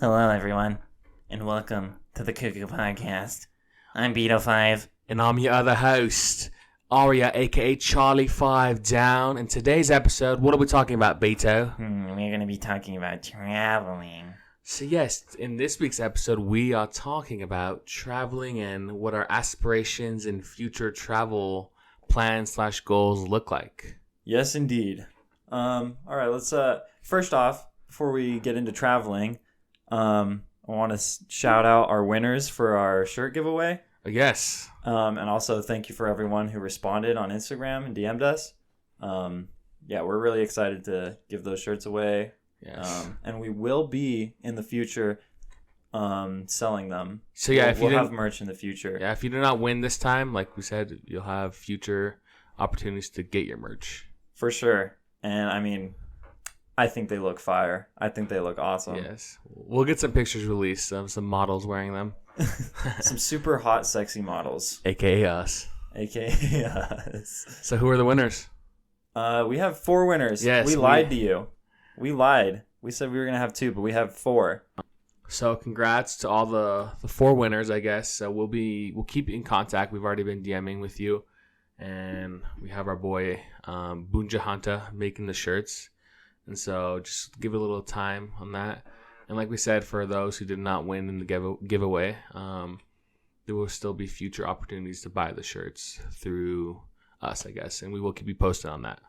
Hello, everyone, and welcome to the Cuckoo Podcast. I'm Beto5. And I'm your other host, Aria, a.k.a. Charlie 5 Down. In today's episode, what are we talking about, Beto? We're going to be talking about traveling. So yes, in this week's episode, we are talking about traveling and what our aspirations and future travel plans/goals look like. Yes, indeed. All right, let's, first off, before we get into traveling, I want to shout out our winners for our shirt giveaway. Yes. And also thank you for everyone who responded on Instagram and DM'd us. Yeah, we're really excited to give those shirts away. Yes. And we will be in the future selling them. So yeah, we'll have merch in the future. Yeah, if you do not win this time, like we said, you'll have future opportunities to get your merch. For sure. And I mean, I think they look fire. I think they look awesome. Yes. We'll get some pictures released of some models wearing them. Some super hot, sexy models. AKA us. AKA us. So who are the winners? We have 4 winners. Yes, we lied to you. We lied. We said we were going to have 2, but we have 4. So congrats to all the 4 winners, I guess. So we'll keep in contact. We've already been DMing with you. And we have our boy Bunja Hanta making the shirts. And so just give it a little time on that. And like we said, for those who did not win in the giveaway, there will still be future opportunities to buy the shirts through us, I guess. And we will keep you posted on that.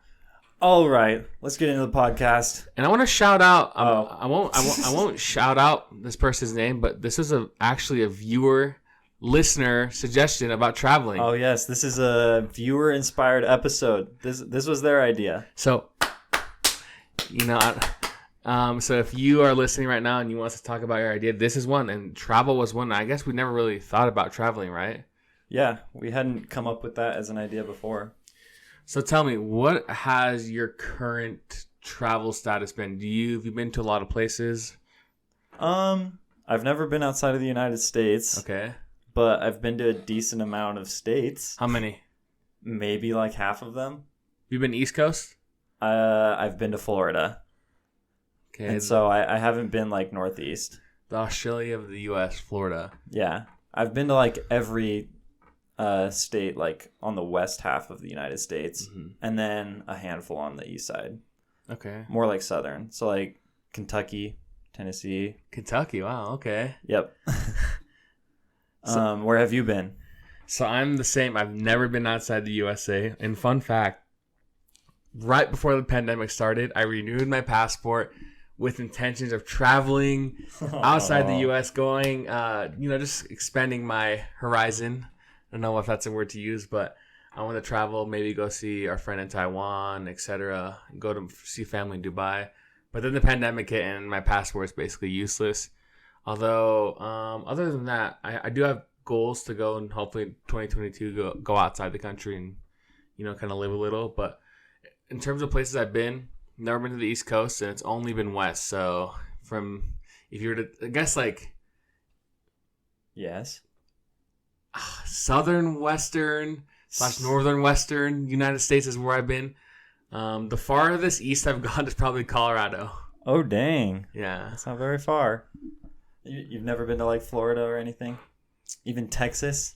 All right, let's get into the podcast. And I want to shout out. I won't shout out this person's name, but this is actually a listener suggestion about traveling. Oh yes, this is a viewer inspired episode. This was their idea. So, so if you are listening right now and you want us to talk about your idea, this is one. And travel was one. I guess we never really thought about traveling, right? Yeah, we hadn't come up with that as an idea before. So tell me, what has your current travel status been? Have you been to a lot of places? I've never been outside of the United States. Okay. But I've been to a decent amount of states. How many? Maybe like half of them. You been East Coast? I've been to Florida. Okay. And so I haven't been like Northeast. The Australia of the U.S., Florida. Yeah. I've been to like every state like on the west half of the United States. Mm-hmm. And then a handful on the east side. Okay. More like southern. So like Kentucky, Tennessee. Kentucky, wow, okay. Yep. Where have you been? So I'm the same. I've never been outside the USA. And fun fact, right before the pandemic started, I renewed my passport with intentions of traveling outside the U.S., going, just expanding my horizon. I don't know if that's a word to use, but I want to travel, maybe go see our friend in Taiwan, etc., go to see family in Dubai. But then the pandemic hit and my passport is basically useless. Although, other than that, I do have goals to go and hopefully 2022 go outside the country and, kind of live a little. But in terms of places I've been, never been to the East Coast, and it's only been West. So if you were to, I guess like, yes, southern western / northern western United States is where I've been. The farthest east I've gone is probably Colorado. Oh, dang. Yeah. That's not very far. You've never been to like Florida or anything? Even Texas?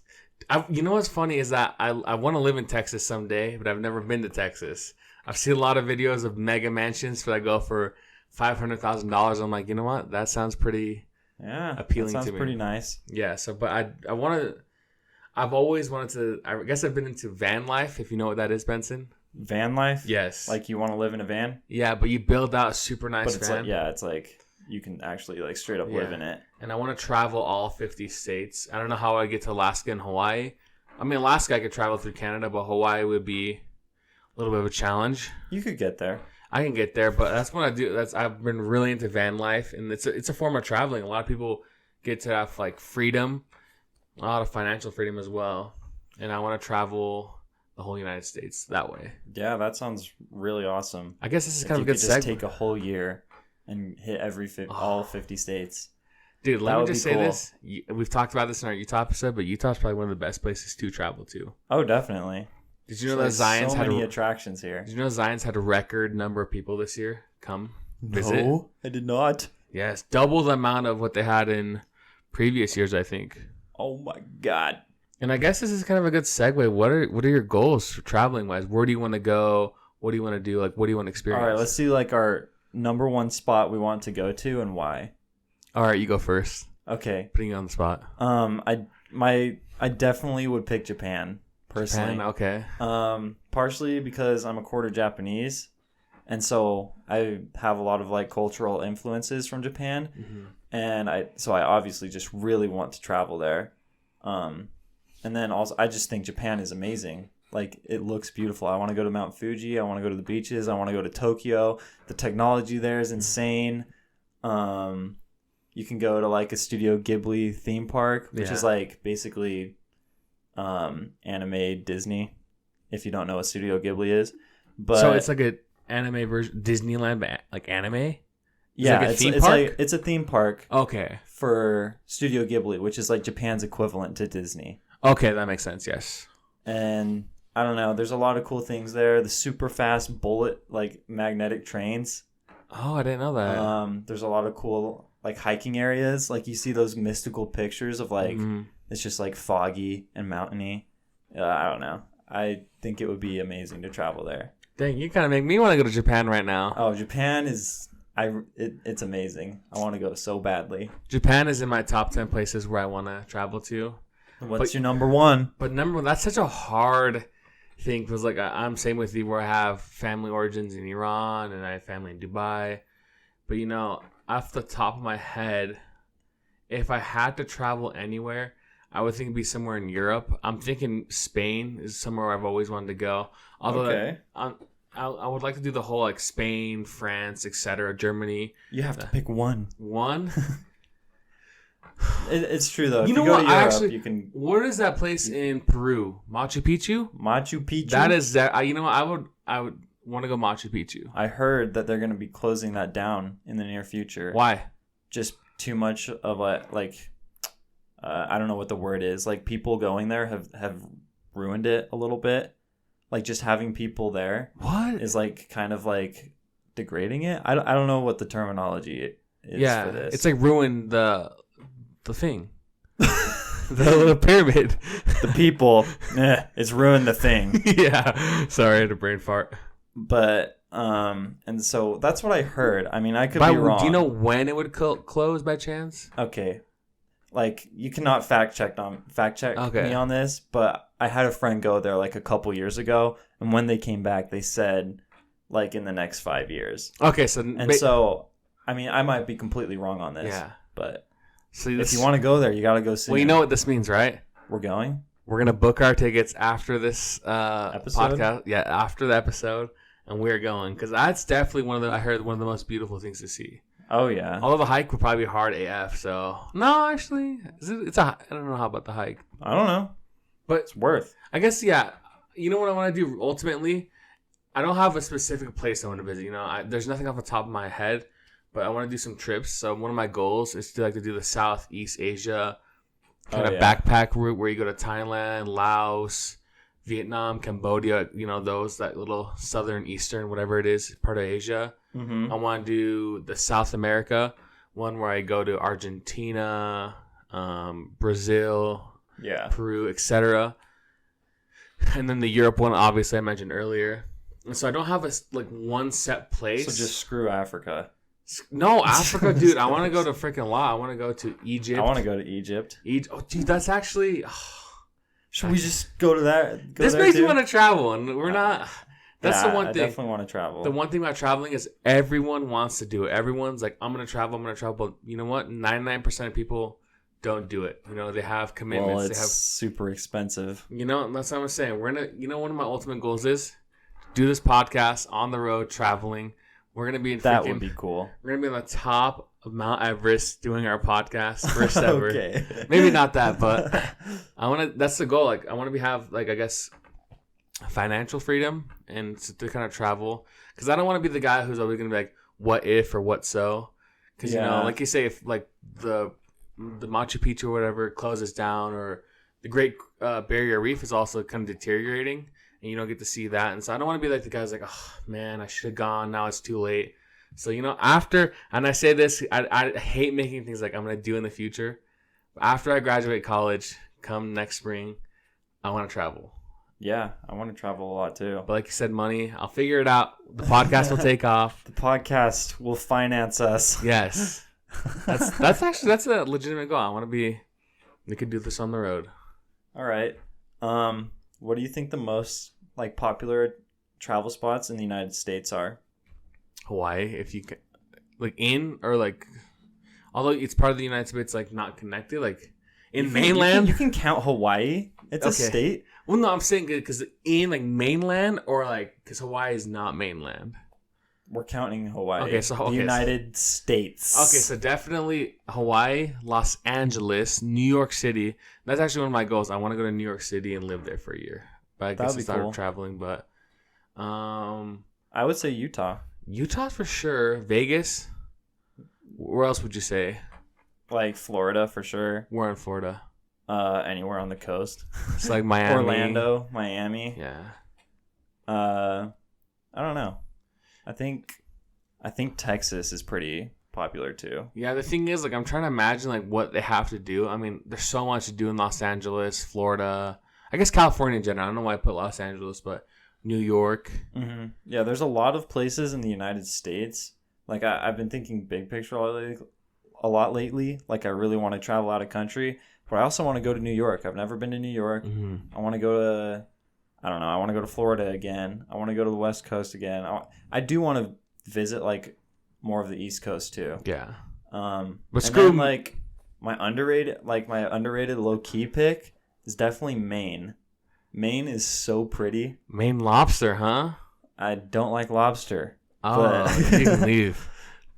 You know what's funny is that I want to live in Texas someday, but I've never been to Texas. I've seen a lot of videos of mega mansions that go for $500,000. I'm like, you know what? That sounds pretty appealing to me. Sounds pretty nice. Yeah. So, but I've always wanted to. I guess I've been into van life. If you know what that is, Benson. Van life? Yes. Like you want to live in a van? Yeah, but you build out a super nice van. It's like you can actually like straight up live in it. And I want to travel all 50 states. I don't know how I get to Alaska and Hawaii. I mean, Alaska I could travel through Canada, but Hawaii would be a little bit of a challenge. You could get there. I can get there, but that's what I do. I've been really into van life, and it's a form of traveling. A lot of people get to have like freedom, a lot of financial freedom as well. And I want to travel the whole United States that way. Yeah, that sounds really awesome. I guess this is kind of a good segue. Just take a whole year and hit all 50 states. Dude, let me just say this. We've talked about this in our Utah episode, but Utah's probably one of the best places to travel to. Oh, definitely. Did you know that Zion's had so many attractions here? Did you know Zion's had a record number of people this year come visit? No, I did not. Yes, double the amount of what they had in previous years, I think. Oh my God. And I guess this is kind of a good segue. What are your goals for traveling wise? Where do you want to go? What do you want to do? Like, what do you want to experience? All right, let's see like our number one spot we want to go to and why. All right, you go first. Okay. Putting you on the spot. I definitely would pick Japan personally. Japan, okay. Partially because I'm a quarter Japanese, and so I have a lot of like cultural influences from Japan, and I obviously just really want to travel there. And then also I just think Japan is amazing. Like, it looks beautiful. I want to go to Mount Fuji. I want to go to the beaches. I want to go to Tokyo. The technology there is insane. You can go to like a Studio Ghibli theme park, which is like basically anime Disney, if you don't know what Studio Ghibli is. But so it's like an anime version, Disneyland, like anime? Yeah, like a theme park? It's a theme park. Okay. For Studio Ghibli, which is like Japan's equivalent to Disney. Okay, that makes sense, yes. And I don't know, there's a lot of cool things there. The super fast bullet, like magnetic trains. Oh, I didn't know that. There's a lot of cool like hiking areas. Like you see those mystical pictures of like it's just like foggy and mountainy. I don't know. I think it would be amazing to travel there. Dang, you kind of make me want to go to Japan right now. Oh, Japan is it's amazing. I want to go so badly. Japan is in my top 10 places where I want to travel to. What's your number one? But number one, that's such a hard thing because like I'm same with you where I have family origins in Iran and I have family in Dubai. But you know, off the top of my head, if I had to travel anywhere, I would think it'd be somewhere in Europe. I'm thinking Spain is somewhere I've always wanted to go. Although I would like to do the whole like Spain, France, etc., Germany. You have to pick one. One? It's true though. You if know you go what? to Europe, Actually, you can. Where is that place in Peru? Machu Picchu. Machu Picchu. That is that. You know what? I would want to go Machu Picchu. I heard that they're going to be closing that down in the near future. Why? Just too much of a like. I don't know what the word is. Like people going there have ruined it a little bit. Like just having people there. What is like kind of like degrading it? I don't know what the terminology is for this. It's like ruin the thing. the pyramid. The people. It's ruined the thing. Yeah. Sorry, I had a brain fart. But and so that's what I heard. I mean, I could be wrong. Do you know when it would close by chance? Okay. Like you cannot fact check me on this, but I had a friend go there like a couple years ago, and when they came back, they said like in the next 5 years. Okay, so so I mean, I might be completely wrong on this. Yeah, but so if you want to go there, you got to go soon. Well, you know what this means, right? We're going. We're gonna book our tickets after this episode. Podcast. Yeah, after the episode, and we're going because that's definitely one of the most beautiful things to see. Oh yeah. Although the hike would probably be hard AF. So no, actually, I don't know how about the hike. I don't know, but it's worth. I guess yeah. You know what I want to do ultimately? I don't have a specific place I want to visit. You know, there's nothing off the top of my head, but I want to do some trips. So one of my goals is to do the Southeast Asia kind of backpack route where you go to Thailand, Laos, Vietnam, Cambodia. You know, that little southern, eastern, whatever it is, part of Asia. Mm-hmm. I want to do the South America one where I go to Argentina, Brazil, Peru, etc. And then the Europe one, obviously, I mentioned earlier. And so I don't have one set place. So just screw Africa. No, Africa, dude. I want to go to freaking I want to go to Egypt. I want to go to Egypt. Oh, dude, that's actually. Should we just go to that? This makes me want to travel, and we're not. That's the one thing. I definitely want to travel. The one thing about traveling is everyone wants to do it. Everyone's like, I'm going to travel. But you know what? 99% of people don't do it. You know, they have commitments. Well, it's they have super expensive. You know, that's what I'm saying. We're going to, you know, one of my ultimate goals is do this podcast on the road, traveling. We're going to be in that would be cool. We're going to be on the top of Mount Everest doing our podcast. First ever. Okay. Maybe not that, but that's the goal. Like, I want to have, I guess, financial freedom and to kind of travel, because I don't want to be the guy who's always gonna be like, what if or what so, because you know, like you say, if like the Machu Picchu or whatever closes down, or the Great Barrier Reef is also kind of deteriorating and you don't get to see that, and so I don't want to be like the guys like, oh man, I should have gone, now it's too late. So, after, and I say this, I hate making things like I'm going to do in the future. After I graduate college, come next spring, I want to travel. Yeah, I want to travel a lot too. But like you said, money, I'll figure it out. The podcast will take off. The podcast will finance us. Yes. That's a legitimate goal. We could do this on the road. All right. What do you think the most like popular travel spots in the United States are? Hawaii, if you can, like although it's part of the United States, like not connected, like mainland. You can count Hawaii. It's a state. Well, no, I'm saying because in like mainland or like because Hawaii is not mainland. We're counting Hawaii. Okay, so the United States. Okay, so definitely Hawaii, Los Angeles, New York City. That's actually one of my goals. I want to go to New York City and live there for a year. But I guess I started traveling. But I would say Utah. Utah for sure. Vegas. Where else would you say? Like Florida for sure. We're in Florida. Anywhere on the coast. It's like Miami. Orlando, Miami. Yeah. I don't know. I think Texas is pretty popular too. Yeah, the thing is, like, I'm trying to imagine like what they have to do. I mean, there's so much to do in Los Angeles, Florida. I guess California in general. I don't know why I put Los Angeles, but New York. Mm-hmm. Yeah, there's a lot of places in the United States. Like I've been thinking big picture a lot lately. Like I really want to travel out of country, but I also want to go to New York. I've never been to New York. Mm-hmm. I want to go to, I don't know. I want to go to Florida again. I want to go to the West Coast again. I do want to visit like more of the East Coast too. Yeah. But screw then, like my underrated low key pick is definitely Maine. Maine is so pretty. Maine lobster, huh? I don't like lobster. Oh, you can leave.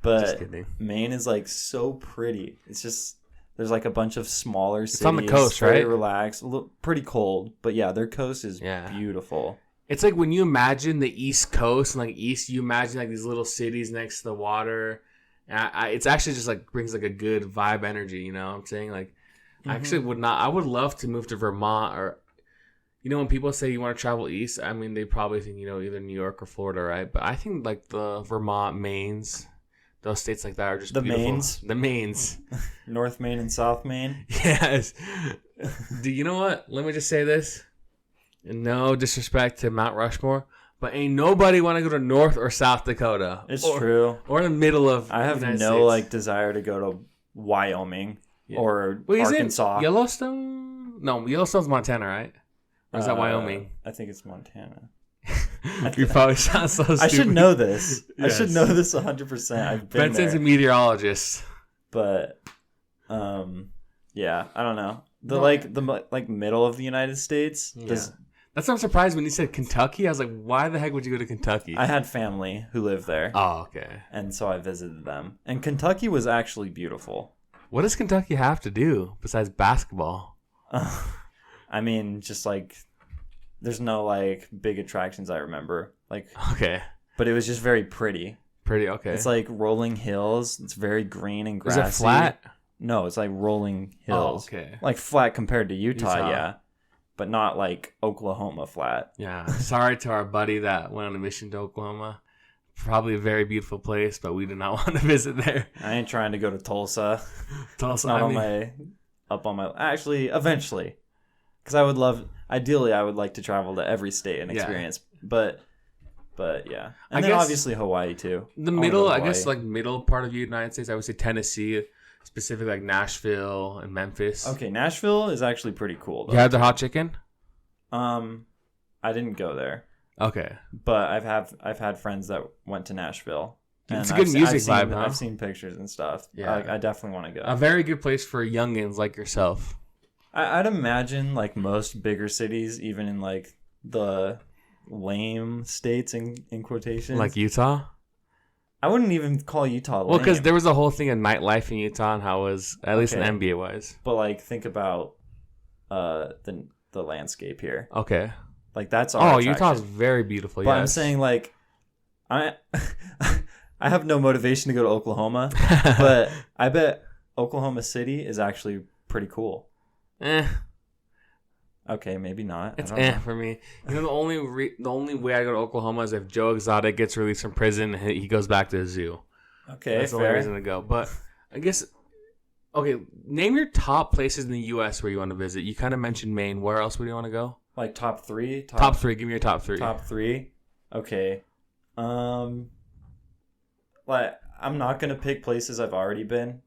But just kidding. Maine is like so pretty. It's just there's like a bunch of smaller cities. It's on the coast, very right? Relaxed, pretty cold, but yeah, their coast is beautiful. It's like when you imagine the East Coast and like you imagine like these little cities next to the water. It's actually just like brings like a good vibe energy. You know what I'm saying? Like, I actually I would love to move to Vermont or. When people say you want to travel east, I mean, they probably think, either New York or Florida, right? But I think, like, the Vermont, Maines, those states like that are just beautiful. The Maines. North Maine and South Maine? Yes. You know what? Let me just say this. No disrespect to Mount Rushmore, but ain't nobody want to go to North or South Dakota. It's true. Or in the middle of I have United no, States. like, desire to go to Wyoming or Arkansas. Yellowstone? No, Yellowstone's Montana, right? Or is that Wyoming? I think it's Montana. You probably sound so stupid. I should know this. Yes. I should know this 100%. I've been Benson's there. a meteorologist. But, yeah, I don't know. The middle of the United States. Yeah. That's why I'm surprised when you said Kentucky. I was like, why the heck would you go to Kentucky? I had family who lived there. Oh, okay. And so I visited them. And Kentucky was actually beautiful. What does Kentucky have to do besides basketball? I mean, just like, there's no like big attractions I remember. Like, okay. But it was just very pretty. Pretty, okay. It's like rolling hills. It's very green and grassy. Is it flat? No, it's like rolling hills. Oh, okay. Like flat compared to Utah, yeah. But not like Oklahoma flat. Yeah. Sorry to our buddy that went on a mission to Oklahoma. Probably a very beautiful place, but we did not want to visit there. I ain't trying to go to Tulsa. Tulsa, not actually, eventually. Because ideally, I would like to travel to every state and experience. But yeah. And then obviously Hawaii too. The middle, I guess, like middle part of the United States, I would say Tennessee, specifically like Nashville and Memphis. Okay, Nashville is actually pretty cool, though. You had the hot chicken? I didn't go there. Okay. But I've had friends that went to Nashville. It's a good music vibe, huh? I've seen pictures and stuff. Yeah. I definitely want to go. A very good place for youngins like yourself. I'd imagine like most bigger cities, even in like the lame states in quotations. Like Utah? I wouldn't even call Utah lame. Well, because there was a whole thing of nightlife in Utah and how it was, at least in NBA wise. But like think about the landscape here. Okay. Like that's our attraction. Utah's very beautiful, But I'm saying like I have no motivation to go to Oklahoma, but I bet Oklahoma City is actually pretty cool. Okay, maybe not. It's I don't know. for me. You know, the only way I go to Oklahoma is if Joe Exotic gets released from prison and he goes back to the zoo. Okay, That's the fair. only reason to go. But I guess, okay, name your top places in the U.S. where you want to visit. You kind of mentioned Maine. Where else would you want to go? Like top three? Top three. Give me your top three. Top three? Okay. Like, I'm not going to pick places I've already been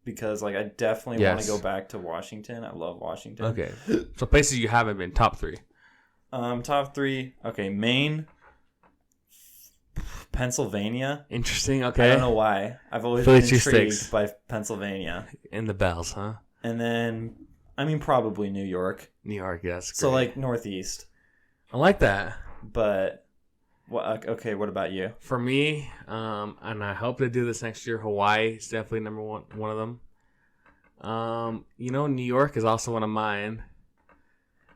because, like, I definitely want to go back to Washington. I love Washington. Okay. So places you haven't been, top three. Top three. Okay, Maine. Pennsylvania. Interesting. Okay. I don't know why. I've always Philly been intrigued cheesesteaks. by Pennsylvania. And the bells, huh? And then, I mean, probably New York. New York, yes. So, like, Northeast. I like that. But, okay, what about you? For me, and I hope to do this next year, Hawaii is definitely number one of them. You know, New York is also one of mine.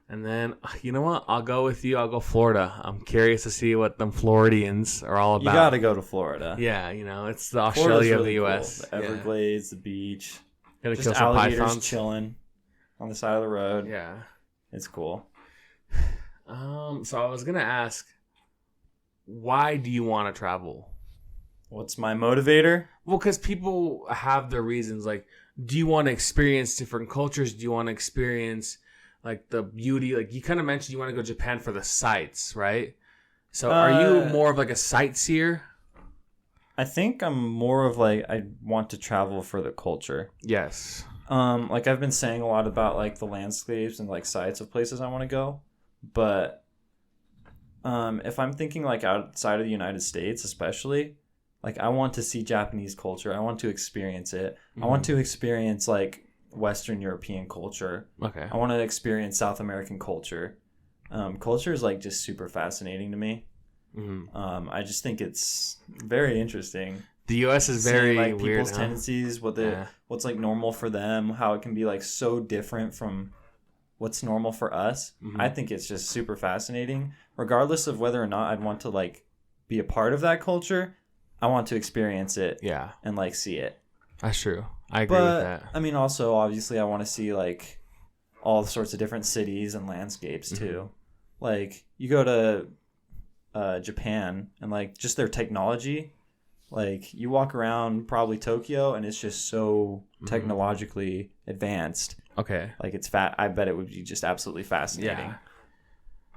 And then, you know what? I'll go with you. I'll go Florida. I'm curious to see what them Floridians are all about. You got to go to Florida. Yeah, you know, it's the Australia of the U.S. Cool. The Everglades, the beach. Gonna just kill some alligators pythons. chilling on the side of the road. Yeah. It's cool. So I was gonna ask, why do you want to travel? What's my motivator? Well, because people have their reasons. Like, do you want to experience different cultures? Do you want to experience like the beauty? Like you kind of mentioned, you want to go to Japan for the sights, right? So are you more of like a sightseer? I think I'm more of like I want to travel for the culture. Yes. Like I've been saying a lot about like the landscapes and like sites of places I want to go, but if I'm thinking like outside of the United States, especially, like I want to see Japanese culture. I want to experience it. I want to experience like Western European culture. Okay. I want to experience South American culture. Culture is like just super fascinating to me. I just think it's very interesting. The U.S. is very like weird, people's tendencies, what's like normal for them, how it can be like so different from what's normal for us. I think it's just super fascinating. Regardless of whether or not I'd want to like be a part of that culture, I want to experience it. Yeah. And like see it. That's true. I agree with that. I mean, also obviously I want to see like all sorts of different cities and landscapes too. Like you go to Japan and like just their technology. Like you walk around probably Tokyo and it's just so technologically advanced. Okay. Like it's I bet it would be just absolutely fascinating. Yeah.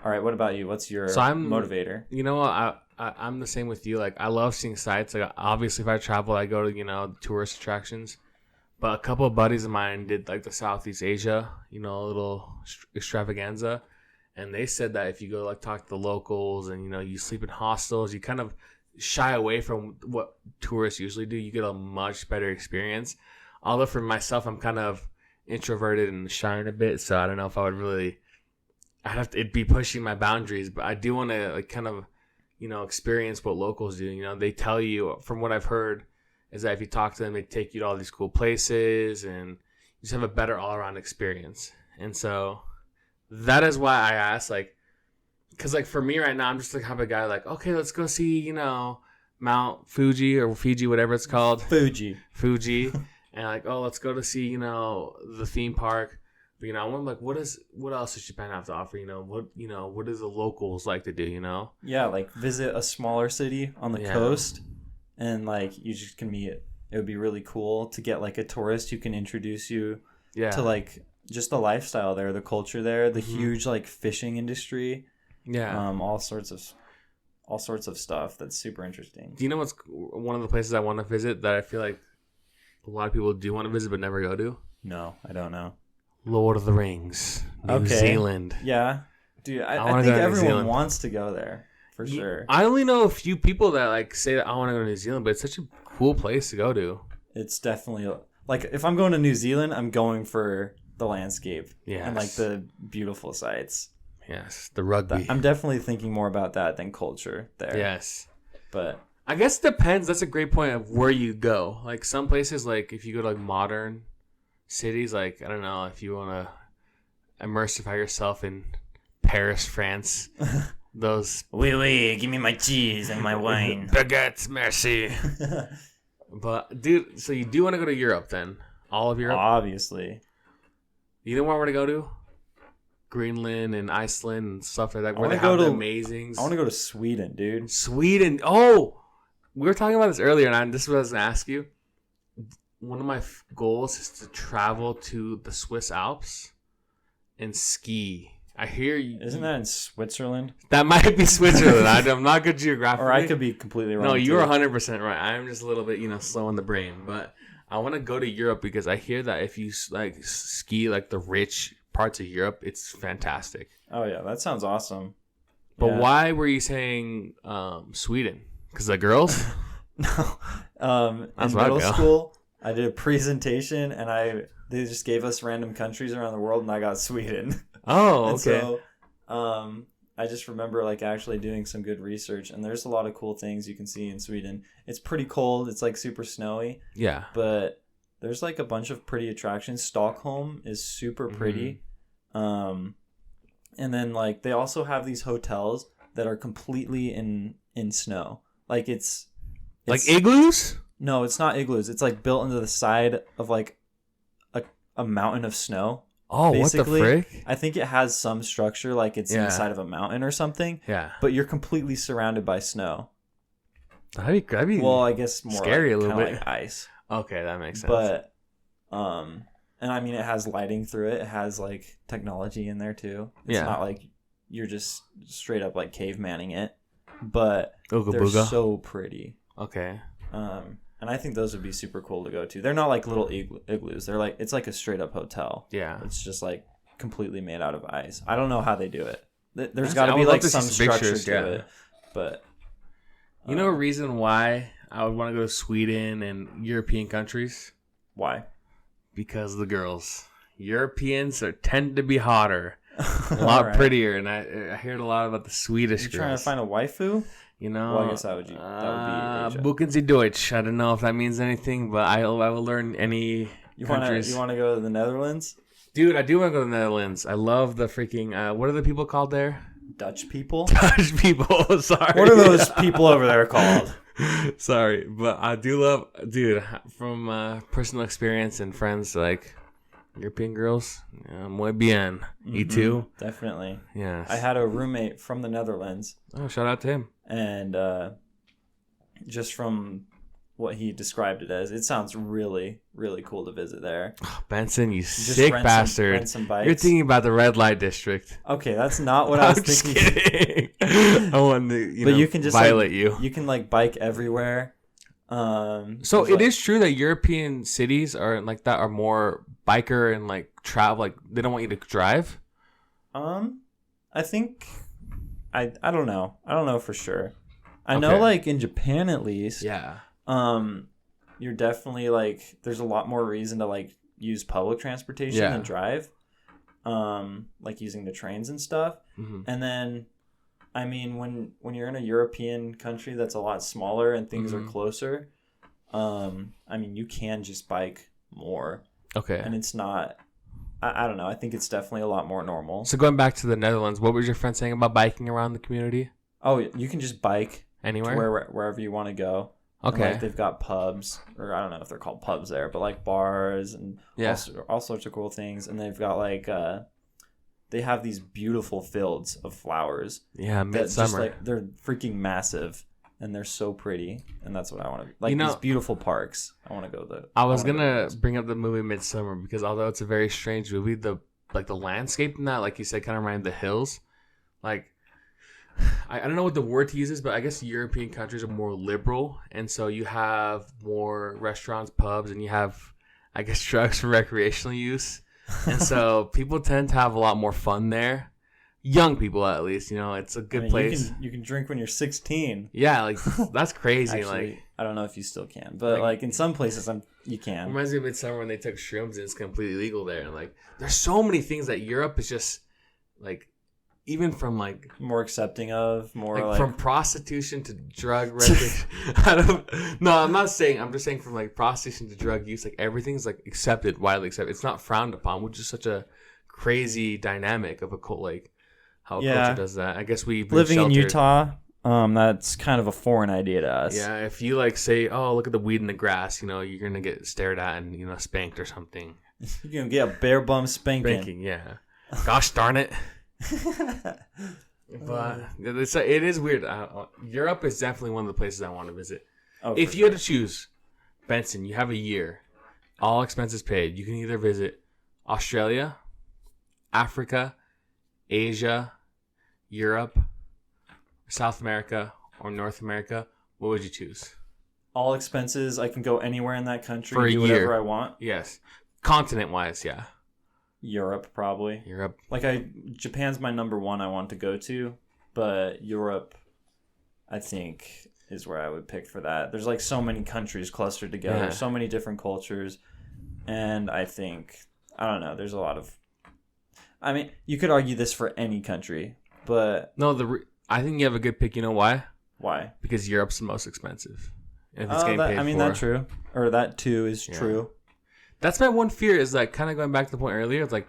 All right, what about you? What's your motivator? You know what? I'm the same with you. Like I love seeing sights. Like obviously if I travel, I go to, tourist attractions. But a couple of buddies of mine did like the Southeast Asia, a little extravaganza. And they said that if you go like talk to the locals and, you sleep in hostels, you kind of shy away from what tourists usually do. You get a much better experience. Although for myself, I'm kind of introverted and shy a bit. So I don't know if I would really, it'd be pushing my boundaries, but I do want to like kind of, experience what locals do. They tell you, from what I've heard, is that if you talk to them, they take you to all these cool places and you just have a better all around experience. And so that is why I asked, like, because like for me right now, I'm just like have a guy like, okay, let's go see, Mount Fuji or Fiji, whatever it's called. Fuji. And like, oh, let's go to see, the theme park. But, I want like, what else does Japan have to offer? What does the locals like to do, Yeah, like visit a smaller city on the coast and like you just can meet. It would be really cool to get like a tourist who can introduce you to like just the lifestyle there, the culture there, the huge like fishing industry. Yeah. All sorts of stuff that's super interesting. Do you know what's one of the places I want to visit that I feel like a lot of people do want to visit but never go to? No, I don't know. Lord of the Rings, New Zealand. Yeah. Dude, I think everyone wants to go there for sure. I only know a few people that like say that I want to go to New Zealand, but it's such a cool place to go to. It's definitely like if I'm going to New Zealand, I'm going for the landscape and like the beautiful sights. Yes, the rugby. I'm definitely thinking more about that than culture there. Yes. But I guess it depends. That's a great point of where you go. Like some places, like if you go to like modern cities, like I don't know, if you want to immersify yourself in Paris, France, those oui, give me my cheese and my wine. Baguettes, merci. But dude, so you do want to go to Europe then? All of Europe? Obviously. You know where I want to go to? Greenland and Iceland and stuff like that. I Where want they to have go the to amazings. I want to go to Sweden, dude. Sweden. Oh, we were talking about this earlier, and this is what I was going to ask you. One of my goals is to travel to the Swiss Alps and ski. I hear you. Isn't that in Switzerland? That might be Switzerland. I'm not good geographically. Or I could be completely wrong. No, you're too. 100% right. I'm just a little bit, slow in the brain. But I want to go to Europe because I hear that if you like ski like the rich parts of Europe, it's fantastic. Oh yeah, that sounds awesome. But Yeah. why were you saying Sweden? Because the girls? No. That's In where I'd middle go. school, I did a presentation, and they just gave us random countries around the world, and I got Sweden. Oh, And okay. so, I just remember like actually doing some good research, and there's a lot of cool things you can see in Sweden. It's pretty cold. It's like super snowy, Yeah. but there's like a bunch of pretty attractions. Stockholm is super pretty. And then like they also have these hotels that are completely in snow. Like it's Like igloos? no, it's not igloos. It's like built into the side of like a mountain of snow. Oh, Basically, what the frick? I think it has some structure, like it's Yeah. inside of a mountain or something. Yeah. But you're completely surrounded by snow. That'd be Well, I guess more scary a like, little kinda bit. like ice. Okay, that makes sense. But and I mean it has lighting through it. It has like technology in there too. It's Yeah. not like you're just straight up like cavemanning it. But Ooga they're booga. so pretty. Okay. And I think those would be super cool to go to. They're not like little igloos. They're like it's like a straight up hotel. Yeah. It's just like completely made out of ice. I don't know how they do it. There's That's- got to I be would love like to see some some structure pictures, to yeah. it. But You know a reason why I would want to go to Sweden and European countries? why? Because of the girls. Europeans tend to be hotter, a lot Alright. prettier, and I heard a lot about the Swedish You girls. trying to find a waifu? You know, Well, I guess that would be Asia. Buchen Sie Deutsch. I don't know if that means anything, but I will learn any You countries. want to go to the Netherlands? Dude, I do want to go to the Netherlands. I love the freaking. What are the people called there? Dutch people? Dutch people. Sorry. What are those people over there called? Sorry, but I do love, dude, from personal experience and friends, like European girls. Muy bien. You too? Definitely. Yes. I had a roommate from the Netherlands, Oh, shout out to him. and just from what he described it as, it sounds really, really cool to visit there. Benson, you Just sick rent bastard. rent some bikes. You're thinking about the red light district. Okay, that's not what I was I'm just thinking. kidding. I want to, But you can just violate like, you. You can like bike everywhere. So there's, it like- is true that European cities are like that are more biker and like travel. Like they don't want you to drive. I think I don't know. I don't know for sure. I know Okay. like in Japan at least. Yeah. You're definitely like there's a lot more reason to like use public transportation Yeah. than drive. Like using the trains and stuff. Mm-hmm. And then I mean when you're in a European country that's a lot smaller and things are closer, I mean you can just bike more. Okay. And it's not I don't know. I think it's definitely a lot more normal. So going back to the Netherlands, what was your friend saying about biking around the community? Oh, you can just bike Anywhere? to wherever you want to go. And, Okay. like, they've got pubs, or I don't know if they're called pubs there, but like bars and Yeah. all sorts of cool things. And they've got like they have these beautiful fields of flowers. Yeah, That just midsummer. like they're freaking massive and they're so pretty. And that's what I want to like. You know- these beautiful parks. I want to go there. I was wanna go to gonna those. bring up the movie Midsummer because although it's a very strange movie, the landscape in that, like you said, kind of reminded the hills. Like I don't know what the word to use is, but I guess European countries are more liberal, and so you have more restaurants, pubs, and you have, I guess, drugs for recreational use, and so people tend to have a lot more fun there. Young people, at least, it's a good I mean, place. You can drink when you're 16. Yeah, like that's crazy. Actually, like I don't know if you still can, but like in some places, you can. reminds me of Midsummer when they took shrooms and it's completely legal there. And like, there's so many things that Europe is just like, even from like More accepting of, more like from prostitution to drug recreation. I'm not saying. I'm just saying from like prostitution to drug use, like everything's like accepted, widely accepted. It's not frowned upon, which is such a crazy dynamic of a cult, like how a Yeah. culture does that. I guess we've been living in sheltered. Utah. That's kind of a foreign idea to us. Yeah, if you like say, "Oh, look at the weed in the grass," you're gonna get stared at and spanked or something. You can get a bare bum spanking. Spanking, yeah. Gosh darn it. But it is weird. Europe is definitely one of the places I want to visit. Oh, if you had to choose, Benson, you have a year, all expenses paid. You can either visit Australia, Africa, Asia, Europe, South America, or North America. What would you choose? All expenses. I can go anywhere in that country For a and do whatever year. I want. Yes. Continent-wise, yeah. Europe, probably. Europe. Japan's my number one I want to go to, but Europe, I think, is where I would pick for that. There's like so many countries clustered together, Yeah. so many different cultures, and I think, I don't know, there's a lot of, I mean, you could argue this for any country, but No, I think you have a good pick. You know why? why? Because Europe's the most expensive. If it's getting paid I mean, for. that's true. Or that too is Yeah. true. That's my one fear is like kind of going back to the point earlier. It's like,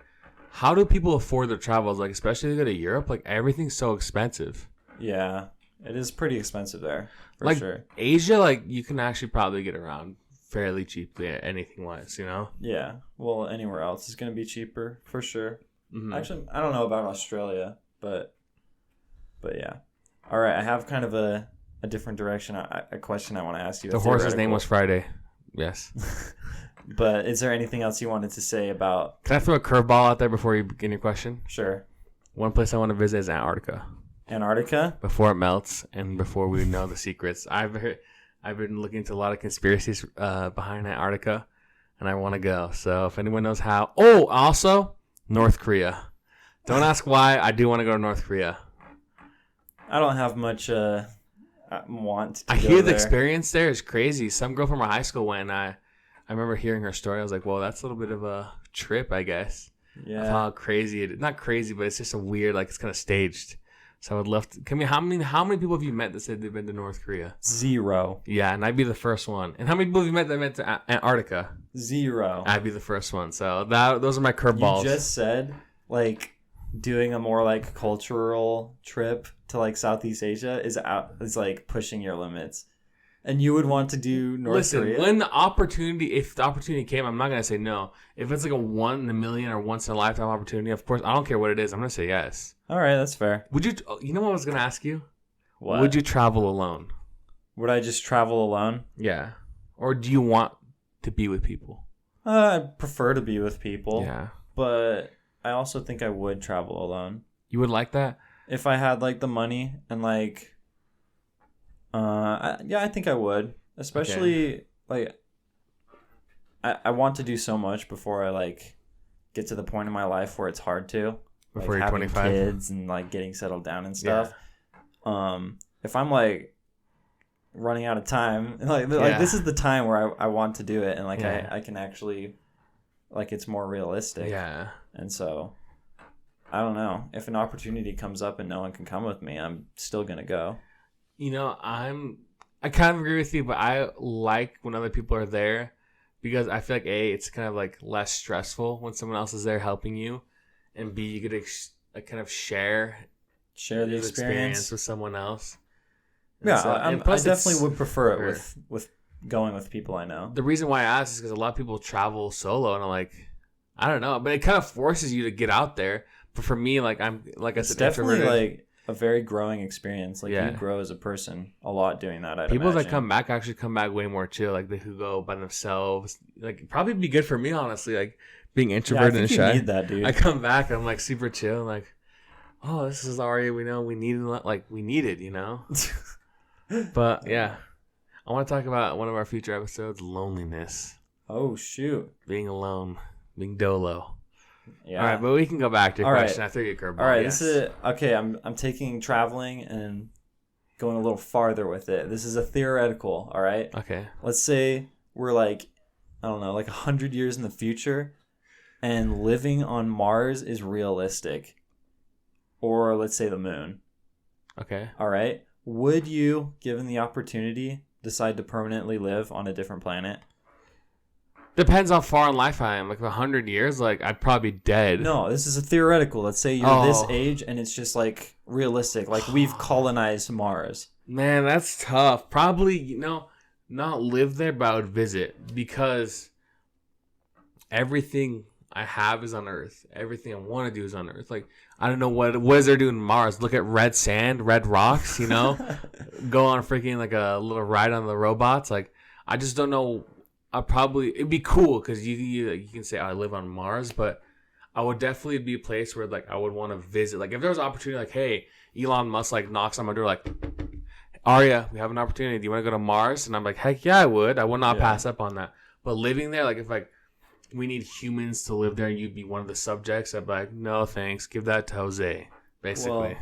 how do people afford their travels? Like, especially if they go to Europe, like everything's so expensive. Yeah, it is pretty expensive there, for Like sure. Asia, like you can actually probably get around fairly cheaply, anything wise, you know? Yeah, well, anywhere else is going to be cheaper, for sure. Mm-hmm. Actually, I don't know about Australia, but yeah. All right, I have kind of a different direction, a question I want to ask you. The horse's name was Friday. Yes. But is there anything else you wanted to say about? Can I throw a curveball out there before you begin your question? Sure. One place I want to visit is Antarctica. Antarctica? Before it melts and before we know the secrets. I've been looking into a lot of conspiracies behind Antarctica, and I want to go. So if anyone knows how. Oh, also North Korea. Don't ask why. I do want to go to North Korea. I don't have much want to I go hear the there. experience there is crazy. Some girl from our high school went, and I remember hearing her story. I was like, well, that's a little bit of a trip, I guess. Yeah. Of how crazy it is. Not crazy, but it's just a weird, like, it's kind of staged. So I would love to. How many people have you met that said they've been to North Korea? 0. Yeah, and I'd be the first one. And how many people have you met that went to Antarctica? 0. I'd be the first one. So those are my curveballs. You just said, like, doing a more, like, cultural trip to, like, Southeast Asia is like, pushing your limits. And you would want to do North Korea? If the opportunity came, I'm not going to say no. If it's like a 1 in a million or once in a lifetime opportunity, of course, I don't care what it is. I'm going to say yes. All right, that's fair. Would you, you know what I was going to ask you? What? Would you travel alone? Would I just travel alone? Yeah. Or do you want to be with people? I prefer to be with people. Yeah. But I also think I would travel alone. You would like that? If I had, like, the money and, like... I think I would. Especially, like... I want to do so much before I, like, get to the point in my life where it's hard to. Before like, you're having 25? kids and, like, getting settled down and stuff. If I'm, like... running out of time, like this is the time where I want to do it, and like I can actually, like, it's more realistic. Yeah. And so I don't know, if an opportunity comes up and no one can come with me, I'm still gonna go. You know, I kind of agree with you, but I like when other people are there because I feel like it's kind of like less stressful when someone else is there helping you, and B, you get to kind of share the experience with someone else. Yeah, so, I definitely would prefer it with going with people I know. The reason why I asked is because a lot of people travel solo, and I'm like, I don't know, but it kind of forces you to get out there. But for me, like I said, It's definitely like a very growing experience. Like, you grow as a person a lot doing that. I'd people imagine. that come back actually come back way more chill. Like they could go by themselves. Like it'd probably be good for me, honestly. Like being introverted and shy. You need that, dude. I come back, and I'm like super chill. Like, oh, this is already we needed, you know. But yeah, I want to talk about one of our future episodes: loneliness. Oh shoot, being alone, being dolo. Yeah. All right, but we can go back to your question. I threw you a curveball. All right, yes. This is okay. I'm taking traveling and going a little farther with it. This is a theoretical. All right. Okay. Let's say we're like, I don't know, like 100 years in the future, and living on Mars is realistic, or let's say the moon. Okay. All right. Would you, given the opportunity, decide to permanently live on a different planet? Depends how far in life I am. Like 100 years, like I'd probably be dead. No, this is a theoretical. Let's say you're this age and it's just like realistic. Like we've colonized Mars. Man, that's tough. Probably, not live there, but I would visit because everything I have is on Earth. Everything I want to do is on Earth. Like, I don't know what is there doing on Mars. Look at red sand, red rocks, you know? Go on freaking like a little ride on the robots. Like, I just don't know. It'd be cool because you can say, oh, I live on Mars, but I would definitely be a place where like I would want to visit. Like, if there was an opportunity, like, hey, Elon Musk like knocks on my door, like, Arya, we have an opportunity. Do you want to go to Mars? And I'm like, heck yeah, I would. I would not pass up on that. But living there, like, if like we need humans to live there and you'd be one of the subjects, I'd be like, no thanks, give that to Jose, basically. Well,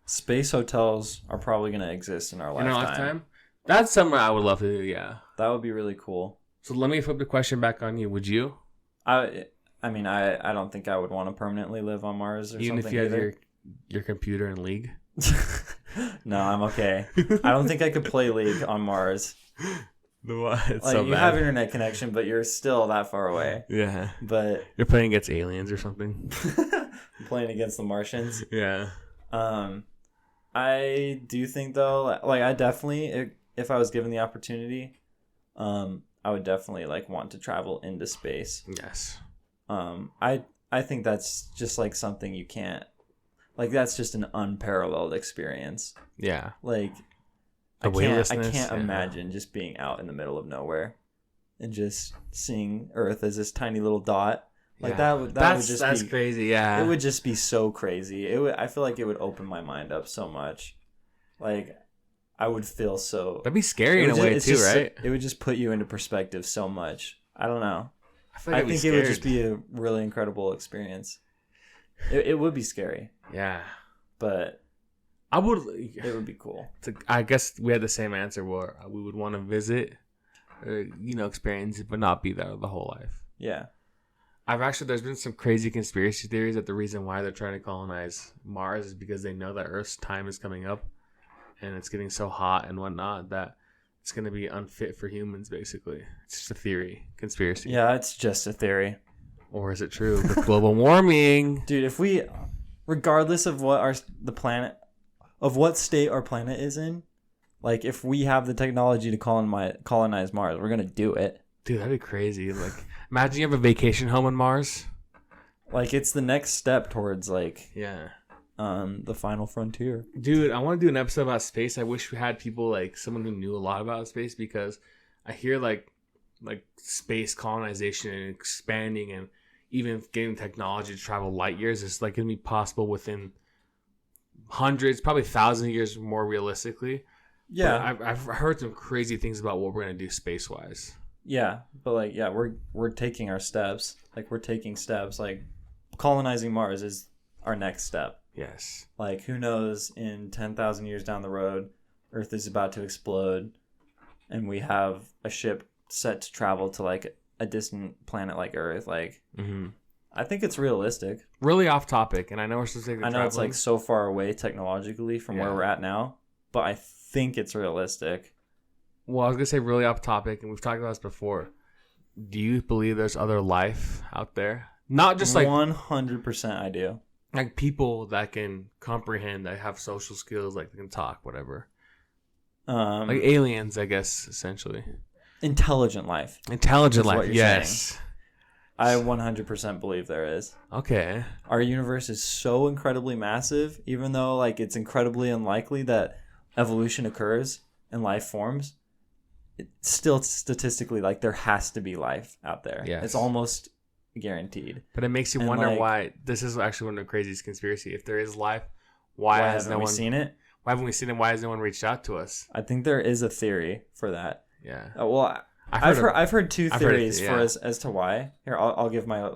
space hotels are probably going to exist in our lifetime. That's somewhere I would love to do, yeah. That would be really cool. So let me flip the question back on you. Would you? I mean, I don't think I would want to permanently live on Mars or even something. Even if you have your computer in League? No, I'm okay. I don't think I could play League on Mars. It's like, so you bad. have internet connection, but you're still that far away. Yeah. But you're playing against aliens or something. Playing against the Martians. Yeah. I do think though, like I definitely, if I was given the opportunity, I would definitely like want to travel into space. Yes. I think that's just like something you can't, like that's just an unparalleled experience. Yeah. Like I can't imagine just being out in the middle of nowhere and just seeing Earth as this tiny little dot. Like that's crazy. Yeah. It would just be so crazy. I feel like it would open my mind up so much. Like I would feel so. That'd be scary in a way too, right? It would just put you into perspective so much. I don't know. I think it would just be a really incredible experience. It would be scary. Yeah. But it would be cool. I guess we had the same answer where we would want to visit, or, experience it, but not be there the whole life. Yeah. There's been some crazy conspiracy theories that the reason why they're trying to colonize Mars is because they know that Earth's time is coming up and it's getting so hot and whatnot that it's going to be unfit for humans, basically. It's just a theory, conspiracy. Yeah, it's just a theory. Or is it true? With global warming. Dude, if we, regardless of what what state our planet is in, like if we have the technology to colonize Mars, we're going to do it. Dude, that'd be crazy. Like, imagine you have a vacation home on Mars. Like, it's the next step towards, like, yeah, the final frontier. Dude, I want to do an episode about space. I wish we had people, like, someone who knew a lot about space, because I hear, like space colonization and expanding and even getting technology to travel light years is, like, going to be possible within hundreds, probably thousands of years more realistically. Yeah. But I've heard some crazy things about what we're going to do space-wise. Yeah, but like, yeah, we're taking our steps. Like, we're taking steps. Like, colonizing Mars is our next step. Yes. Like, who knows, in 10,000 years down the road, Earth is about to explode, and we have a ship set to travel to, like, a distant planet like Earth. Like, I think it's realistic. Really off topic, and I know we're supposed to. I know it's, like, so far away technologically from where we're at now, but I think it's realistic. Well, I was going to say really off topic, and we've talked about this before. Do you believe there's other life out there? Not just like 100% I do. Like people that can comprehend, that have social skills, like they can talk, whatever. Like aliens, I guess, essentially. Intelligent life. Intelligent life, yes. Saying. I 100% believe there is. Okay. Our universe is so incredibly massive, even though like it's incredibly unlikely that evolution occurs and life forms. It's still statistically, like, there has to be life out there. Yes. It's almost guaranteed. But it makes you wonder, like, why. This is actually one of the craziest conspiracy. If there is life, why has no one seen it? Why haven't we seen it? Why has no one reached out to us? I think there is a theory for that. Yeah. Well, I've heard two theories for as to why. Here, I'll give my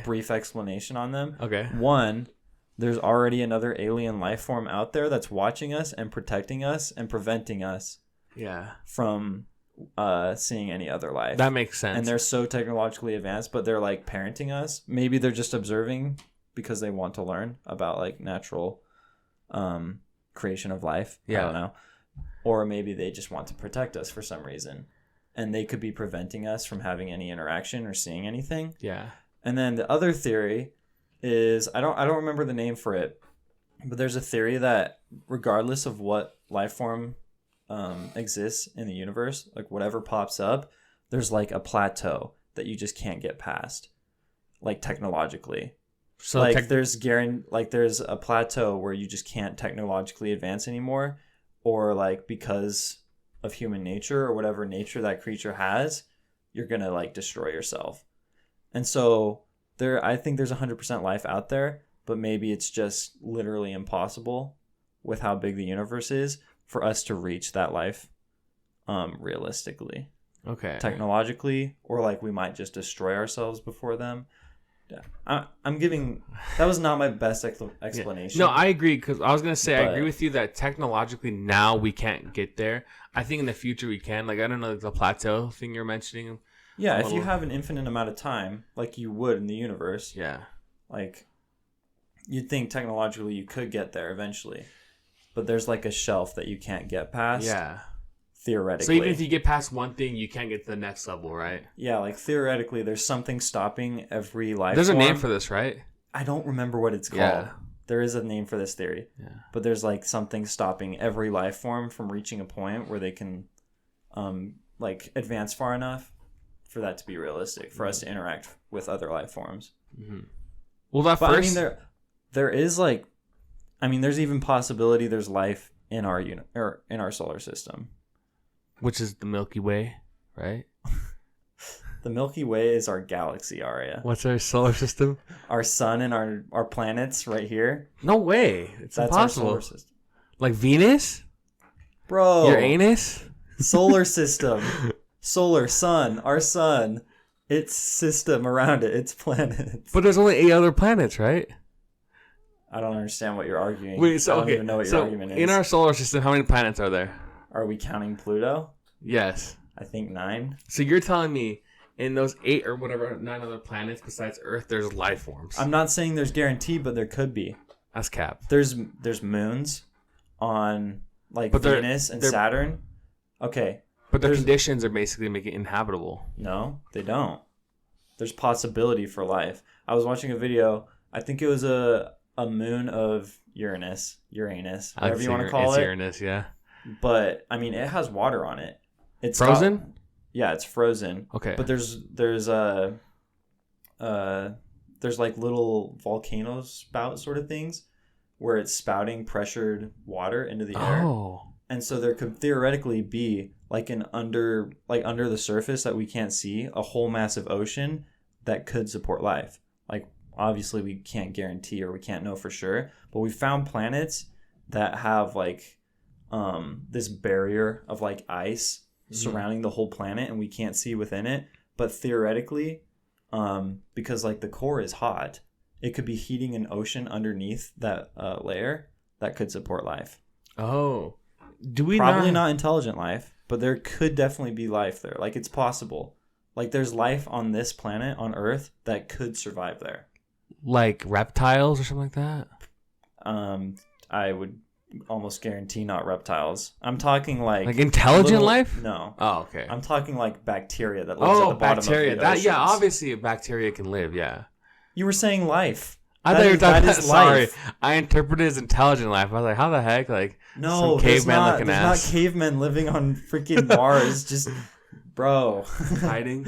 brief explanation on them. Okay. One, there's already another alien life form out there that's watching us and protecting us and preventing us from seeing any other life. That makes sense. And they're so technologically advanced, but they're like parenting us. Maybe they're just observing because they want to learn about like natural creation of life. I don't know. Or maybe they just want to protect us for some reason. And they could be preventing us from having any interaction or seeing anything. Yeah. And then the other theory is I don't remember the name for it, but there's a theory that regardless of what life form exists in the universe, like whatever pops up, there's like a plateau that you just can't get past. like technologically. So Like there's a plateau where you just can't technologically advance anymore, or like because of human nature or whatever nature that creature has, you're gonna like destroy yourself. And so I think there's 100% life out there, but maybe it's just literally impossible with how big the universe is for us to reach that life realistically. Okay. Technologically, or like we might just destroy ourselves before them. Yeah. I'm giving... That was not my best explanation. No, I agree, because I was going to say, I But- agree with you that technologically now we can't get there. I think in the future we can. Like, I don't know, like the plateau thing you're mentioning. Yeah, if you have an infinite amount of time, like you would in the universe, Yeah. like you'd think technologically you could get there eventually. But there's like a shelf that you can't get past. Yeah. Theoretically. So even if you get past one thing, you can't get to the next level, right? Yeah, like theoretically there's something stopping every life There's form. a name for this, right? I don't remember what it's called. Yeah. There is a name for this theory. Yeah. But there's like something stopping every life form from reaching a point where they can like advance far enough for that to be realistic, for us to interact with other life forms. Mm-hmm. Well, that But first... I mean there is like, I mean there's even possibility there's life in our or in our solar system. Which is the Milky Way, right? The Milky Way is our galaxy, Arya. What's our solar system? Our sun and our planets right here. No way. It's That's impossible. our solar system. Like Venus? Bro. Uranus? Solar system. Solar, sun, our sun. Its system around it, its planets. But there's only 8 other planets, right? I don't understand what you're arguing. Wait, so I don't okay. even know what your So argument is. in our solar system, how many planets are there? Are we counting Pluto? Yes. I think 9. So you're telling me in those 8 or whatever 9 other planets besides Earth, there's life forms. I'm not saying there's guaranteed, but there could be. That's cap. There's moons on like But they're- Venus and they're- Saturn. Okay. But the there's- conditions are basically making it inhabitable. No, they don't. There's possibility for life. I was watching a video. I think it was a moon of Uranus, whatever you want to call it's it. Uranus, yeah. But I mean, it has water on it. It's Frozen? Yeah, it's frozen. Okay. But there's like little volcano spout sort of things where it's spouting pressured water into the air. Oh. And so there could theoretically be like under the surface that we can't see, a whole massive ocean that could support life. Like obviously we can't guarantee or we can't know for sure, but we found planets that have like this barrier of like ice surrounding the whole planet and we can't see within it. But theoretically, because like the core is hot, it could be heating an ocean underneath that layer that could support life. Oh. Do we Probably not intelligent life, but there could definitely be life there. Like it's possible. Like there's life on this planet, on Earth, that could survive there. like reptiles or something like that? I would almost guarantee not reptiles. I'm talking like intelligent little- life? No. Oh, okay. I'm talking like bacteria that lives at the bottom bacteria. of the That yeah, oceans. obviously a bacteria can live. Yeah. You were saying life. I That thought you were is- talking that about. is Sorry, life. I interpreted it as intelligent life. I was like, how the heck? Like No, some there's caveman not. looking There's ass not cavemen living on freaking Mars. Just, bro. hiding.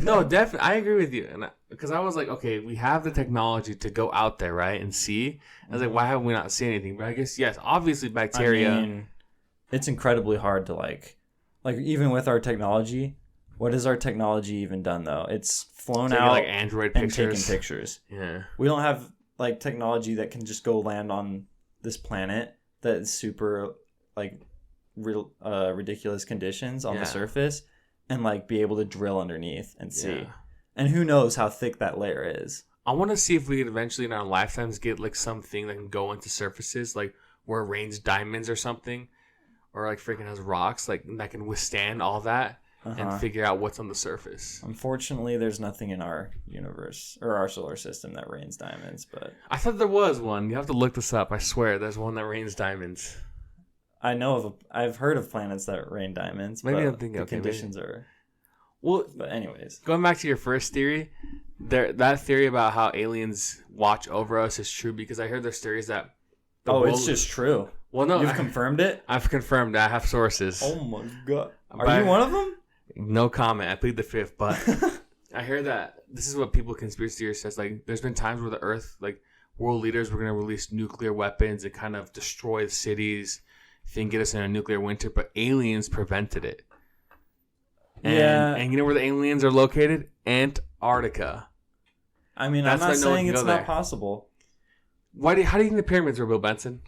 No, definitely, I agree with you. And because I was like, okay, we have the technology to go out there, right, and see. I was like, why have we not seen anything? But I guess yes, obviously bacteria. I mean, it's incredibly hard to like even with our technology. What has our technology even done though? It's flown taking, out like Android and pictures. taken pictures. Yeah. We don't have like technology that can just go land on this planet that is super like ridiculous conditions on Yeah. the surface and like be able to drill underneath and see. Yeah. And who knows how thick that layer is. I want to see if we could eventually in our lifetimes get like something that can go into surfaces, like where it rains diamonds or something, or like freaking has rocks like that can withstand all that and figure out what's on the surface. Unfortunately, there's nothing in our universe or our solar system that rains diamonds, but I thought there was one. You have to look this up. I swear, there's one that rains diamonds. I know of I've heard of planets that rain diamonds. Maybe but I'm thinking the okay, conditions are. Well, But anyways, going back to your first theory, that theory about how aliens watch over us is true because I heard there's theories that. it's just true. Well, no, You've confirmed it. I've confirmed. I have sources. Oh my god, are But- you one of them? No comment. I plead the fifth, but I hear that this is what people conspiracy theorists says. Like, there's been times where the Earth, like, world leaders were going to release nuclear weapons and kind of destroy the cities, think get us in a nuclear winter, but aliens prevented it. And you know where the aliens are located? Antarctica. I mean, I'm not saying it's not possible. How do you think the pyramids were built, Benson?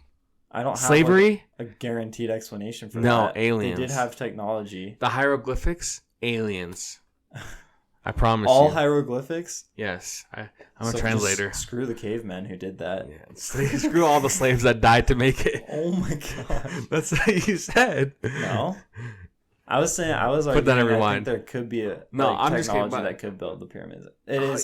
I don't have slavery? a guaranteed explanation for that. No, aliens. They did have technology. The hieroglyphics? Aliens. I promise All you. hieroglyphics? Yes. I'm a translator. Screw the cavemen who did that. Yeah, screw all the slaves that died to make it. Oh my god. That's what you said. No. I was Put that in rewind. I think there could be I'm just kidding, technology that could build the pyramids. It is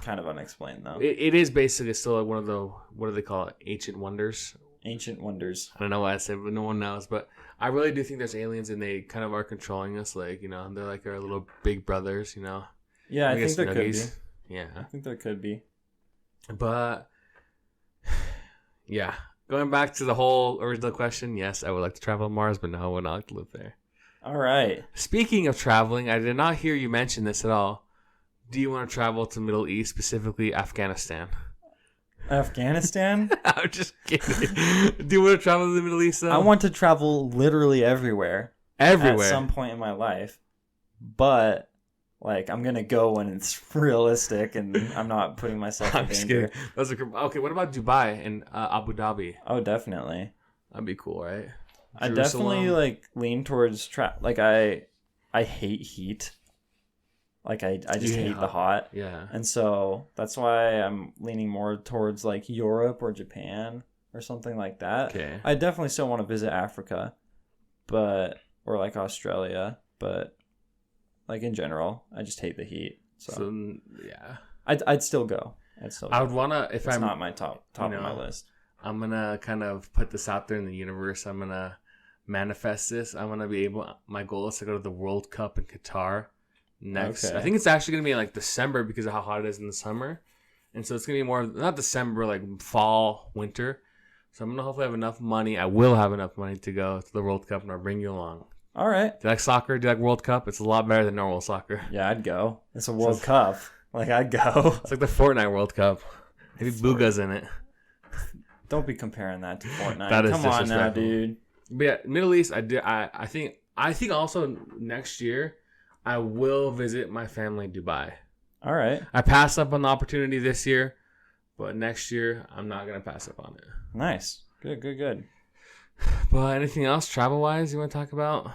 kind of unexplained though. It is basically still like one of the, what do they call it? Ancient wonders. Ancient wonders. I don't know why I said, but no one knows. But I really do think there's aliens, and they kind of are controlling us. Like, you know, they're like our little big brothers. You know. Yeah, I think there could be. Yeah, I think there could be. But yeah, going back to the whole original question, yes, I would like to travel to Mars, but no, I would not like to live there. All right. Speaking of traveling, I did not hear you mention this at all. Do you want to travel to the Middle East, specifically Afghanistan? Afghanistan? I'm just kidding. Do you want to travel to the Middle East, though? I want to travel literally everywhere. Everywhere. At some point in my life. But, like, I'm going to go when it's realistic and I'm not putting myself in danger. Those are, okay, what about Dubai and Abu Dhabi? Oh, definitely. That'd be cool, right? I definitely, like, lean towards... I hate heat. Like, I just hate the hot. Yeah. And so that's why I'm leaning more towards, like, Europe or Japan or something like that. Okay. I definitely still want to visit Africa, or, like, Australia. But, like, in general, I just hate the heat. So yeah. I'd still go. I would want to... It's not my top of my list. I'm going to kind of put this out there in the universe. I'm going to manifest this. I'm going to be able... My goal is to go to the World Cup in Qatar next. Okay. I think it's actually going to be in like December because of how hot it is in the summer. And so it's going to be more... Not December, like fall, winter. So I'm going to hopefully have enough money. I will have enough money to go to the World Cup and I'll bring you along. All right. Do you like soccer? Do you like World Cup? It's a lot better than normal soccer. Yeah, I'd go. It's a World Cup. Like, I'd go. It's like the Fortnite World Cup. Maybe Booga's in it. Don't be comparing that to Fortnite. That is Come on now, dude. But yeah, Middle East. I think also next year I will visit my family in Dubai. All right. I passed up on the opportunity this year, but next year I'm not gonna pass up on it. Nice. Good. But anything else travel wise you want to talk about?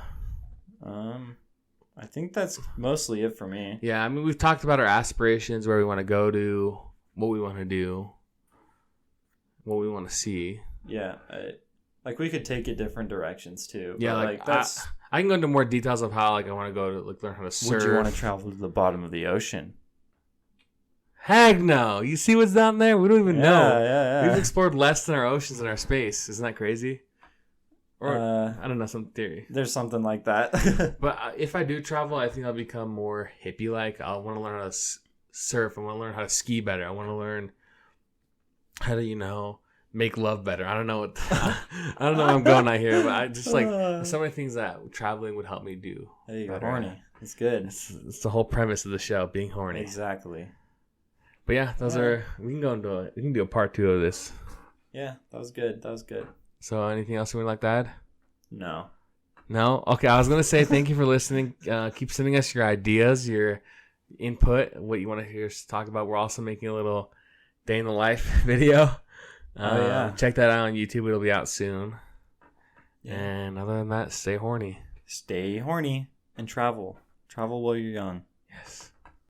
I think that's mostly it for me. Yeah, I mean we've talked about our aspirations, where we want to go to, what we want to do, what we want to see. Yeah, like we could take it different directions too. Yeah, like that's. I can go into more details of how like I want to go to like learn how to surf. Would you want to travel to the bottom of the ocean? Heck no! You see what's down there? We don't even know. Yeah. We've explored less than our oceans and our space. Isn't that crazy? Or I don't know, some theory. There's something like that. But if I do travel, I think I'll become more hippie-like. I want to learn how to surf. I want to learn how to ski better. I want to learn how to, make love better. I don't know what I don't know where I'm going out here, but I just like so many things that traveling would help me do. There you go, horny. It's good. It's the whole premise of the show, being horny. Exactly. But yeah, we can do a part 2 of this. Yeah, that was good. So anything else you would like to add? No. No? Okay, I was going to say thank you for listening. Keep sending us your ideas, your input, what you want to hear us talk about. We're also making a little day in the life video. Check that out on YouTube. It'll be out soon. Yeah. And other than that, stay horny. Stay horny and travel. Travel while you're young. Yes.